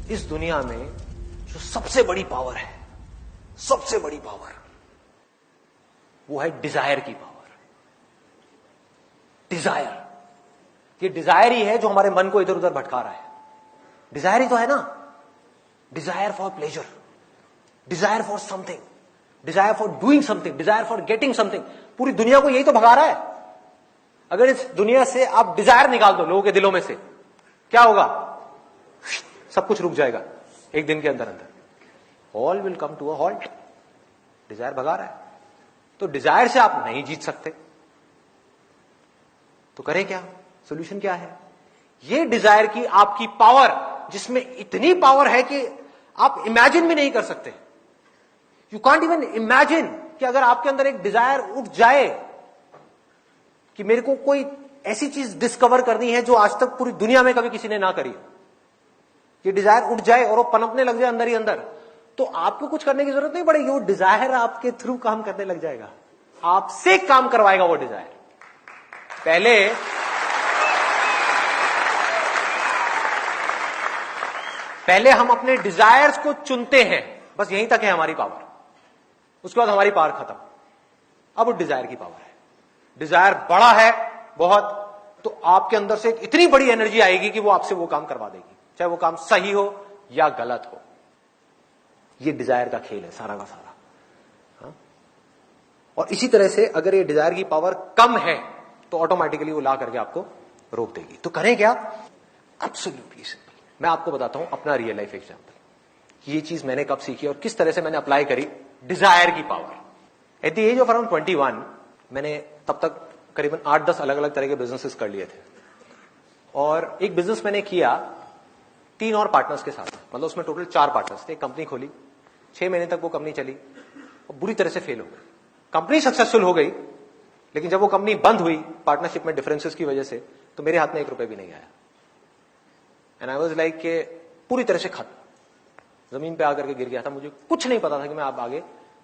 इस दुनिया में जो सबसे बड़ी पावर है, सबसे बड़ी पावर, वो है डिजायर की पावर। डिजायर, ये डिजायर ही है जो हमारे मन को इधर उधर भटका रहा है। डिजायर ही तो है ना, desire for pleasure, desire for something, desire for doing something, desire for getting something. पूरी दुनिया को यही तो भगा रहा है। अगर इस दुनिया से आप डिजायर निकाल दो लोगों के दिलों में से, क्या होगा? सब कुछ रुक जाएगा एक दिन के अंदर अंदर। All will come to a halt. Desire भगा रहा है, तो डिजायर से आप नहीं जीत सकते, तो करें क्या? सोल्यूशन क्या है? ये डिजायर की आपकी पावर, जिसमें इतनी पावर है कि आप इमेजिन भी नहीं कर सकते। यू कांट इवन इमेजिन कि अगर आपके अंदर एक डिजायर उठ जाए कि मेरे को कोई ऐसी चीज डिस्कवर करनी है जो आज तक पूरी दुनिया में कभी किसी ने ना करी, ये डिजायर उठ जाए और वो पनपने लग जाए अंदर ही अंदर, तो आपको कुछ करने की जरूरत नहीं पड़ेगी। वो डिजायर आपके थ्रू काम करने लग जाएगा, आपसे काम करवाएगा वो डिजायर। पहले हम अपने डिजायर्स को चुनते हैं, बस यहीं तक है हमारी पावर। उसके बाद हमारी पावर खत्म। अब वो डिजायर की पावर है। डिजायर बड़ा है बहुत, तो आपके अंदर से एक इतनी बड़ी एनर्जी आएगी कि वो आपसे वो काम करवा देगी, चाहे वो काम सही हो या गलत हो। ये डिजायर का खेल है सारा का सारा। हाँ? और इसी तरह से अगर ये डिजायर की पावर कम है तो ऑटोमेटिकली वो ला करके आपको रोक देगी। तो करें क्या? Absolutely simple. मैं आपको बताता हूं अपना रियल लाइफ एग्जांपल, ये चीज मैंने कब सीखी और किस तरह से मैंने अप्लाई करी डिजायर की power. At the age of around 21 मैंने तब तक करीबन 8-10 अलग अलग तरह के बिजनेसेस कर लिए थे, और एक बिजनेस मैंने किया 3 और पार्टनर्स के साथ। मतलब उसमें टोटल 4 पार्टनर्स थे। कंपनी खोली, 6 महीने तक वो कंपनी चली और बुरी तरह से फेल हो गई। कंपनी सक्सेसफुल हो गई, लेकिन जब वो कंपनी बंद हुई पार्टनरशिप में डिफरेंसेस की वजह से, तो मेरे हाथ में 1 रुपए भी नहीं आया। एंड आई वाज लाइक के पूरी तरह से खत्म, जमीन पे आकर के गिर गया था। मुझे कुछ नहीं पता था कि मैं अब आगे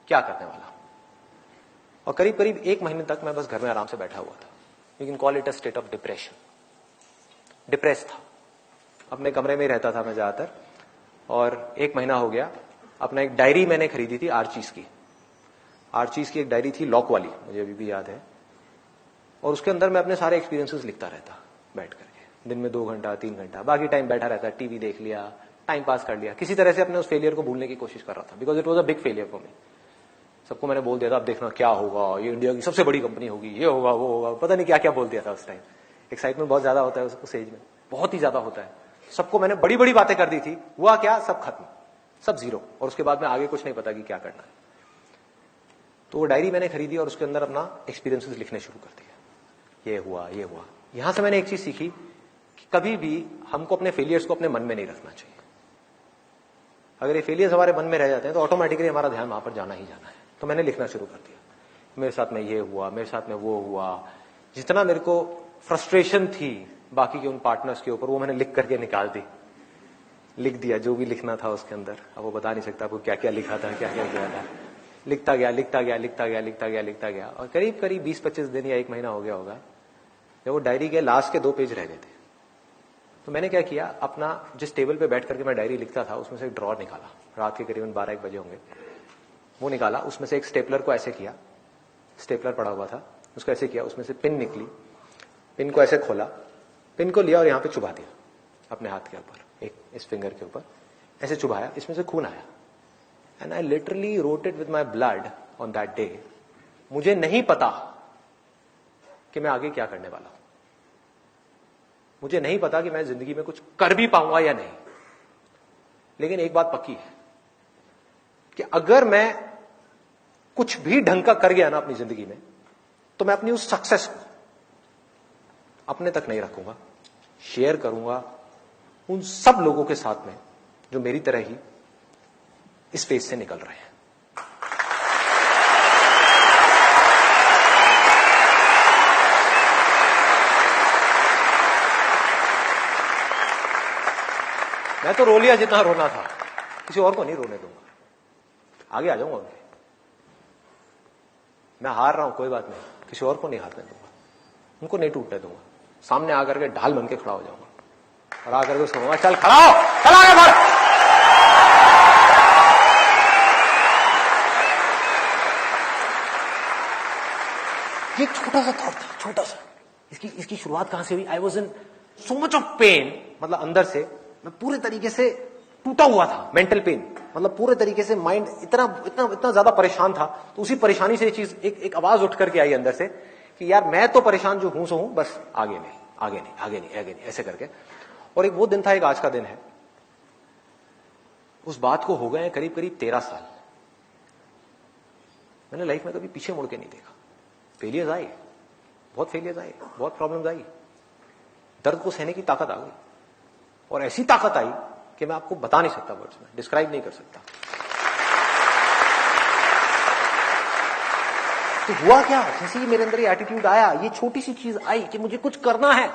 क्या करने वाला हूं। और करीब करीब 1 महीने तक मैं बस घर में आराम से बैठा हुआ था। You can call it a state of depression. Depress था, अपने कमरे में ही रहता था मैं ज्यादातर। और 1 महीना हो गया। अपना एक डायरी मैंने खरीदी थी आर्चीज की। आर्चीज की एक डायरी थी, लॉक वाली, मुझे अभी भी याद है। और उसके अंदर मैं अपने सारे एक्सपीरियंसेस लिखता रहता बैठ करके। दिन में 2 घंटा 3 घंटा, बाकी टाइम बैठा रहता, टीवी देख लिया, टाइम पास कर लिया। किसी तरह से अपने उस फेलियर को भूलने की कोशिश कर रहा था, because it was a big failure for me. सबको मैंने बोल दिया था अब देखना क्या होगा, ये इंडिया की सबसे बड़ी कंपनी होगी, ये होगा वो होगा, पता नहीं क्या क्या बोल दिया था उस टाइम। एक्साइटमेंट बहुत ज्यादा होता है उस एज में, बहुत ही ज्यादा होता है। सबको मैंने बड़ी बड़ी बातें कर दी थी, हुआ क्या? सब खत्म, सब जीरो। और उसके बाद में आगे कुछ नहीं पता कि क्या करना है। तो वो डायरी मैंने खरीदी और उसके अंदर अपना एक्सपीरियंसेस लिखने शुरू कर दिया। ये हुआ, ये हुआ। यहां से मैंने एक चीज सीखी कि कभी भी हमको अपने फेलियर्स को अपने मन में नहीं रखना चाहिए। अगर ये फेलियर्स हमारे मन में रह जाते हैं तो ऑटोमेटिकली हमारा ध्यान वहां पर जाना ही जाना है। तो मैंने लिखना शुरू कर दिया, मेरे साथ में ये हुआ, मेरे साथ में वो हुआ। जितना मेरे को फ्रस्ट्रेशन थी बाकी के उन पार्टनर्स के ऊपर, वो मैंने लिख करके निकाल दी, लिख दिया जो भी लिखना था उसके अंदर। अब वो बता नहीं सकता आपको क्या क्या लिखा था, क्या क्या किया था। लिखता गया, लिखता गया, लिखता गया, लिखता गया, लिखता गया। और करीब करीब 20-25 दिन या 1 महीना हो गया होगा, जब वो डायरी के लास्ट के 2 पेज रह गए थे। तो मैंने क्या किया, अपना जिस टेबल पे बैठ करके मैं डायरी लिखता था उसमें से एक ड्रॉर निकाला, रात के करीबन 12-1 बजे होंगे। वो निकाला, उसमें से एक स्टेपलर को ऐसे किया, स्टेपलर पड़ा हुआ था, उसको ऐसे किया, उसमें से पिन निकली, पिन को ऐसे खोला, पिन को लिया और यहां पे चुभा दिया अपने हाथ के ऊपर, एक इस फिंगर के ऊपर ऐसे चुभाया, इसमें से खून आया। And I literally wrote it with my blood on that day. मुझे नहीं पता कि मैं आगे क्या करने वाला हूं, मुझे नहीं पता कि मैं जिंदगी में कुछ कर भी पाऊंगा या नहीं। लेकिन एक बात पक्की है कि अगर मैं कुछ भी ढंग का कर गया ना अपनी जिंदगी में, तो मैं अपनी उस सक्सेस को अपने तक नहीं रखूंगा, शेयर करूंगा उन सब लोगों के साथ में जो मेरी तरह ही इस फेज से निकल रहे हैं। मैं तो रो लिया जितना रोना था, किसी और को नहीं रोने दूंगा, आगे आ जाऊंगा उनके। मैं हार रहा हूं कोई बात नहीं, किसी और को नहीं हारने दूंगा, उनको नहीं टूटने दूंगा। सामने आकर के ढाल बन के खड़ा हो जाऊंगा और आकर के उसको कहूंगा चल खड़ा हो, चल आगे बढ़। एक छोटा सा थॉट था, छोटा सा। इसकी शुरुआत कहां से हुई? I was in so much of pain, मतलब अंदर से मैं पूरे तरीके से टूटा हुआ था, मेंटल पेन, मतलब पूरे तरीके से माइंड इतना ज्यादा परेशान था। तो उसी परेशानी से ये चीज एक आवाज उठ करके आई अंदर से कि यार मैं तो परेशान जो हूं सो हूं, बस आगे नहीं, ऐसे करके। और एक वो दिन था, एक आज का दिन है। उस बात को हो गए करीब 13 साल। मैंने लाइफ में कभी पीछे मुड़ के नहीं देखा। फेलियर्स आए, बहुत फेलियर्स आए, बहुत प्रॉब्लम्स आई, दर्द को सहने की ताकत आ गई, और ऐसी ताकत आई कि मैं आपको बता नहीं सकता, वर्ड्स में डिस्क्राइब नहीं कर सकता। तो हुआ क्या, जैसे ही मेरे अंदर ये एटीट्यूड आया, ये छोटी सी चीज आई कि मुझे कुछ करना है,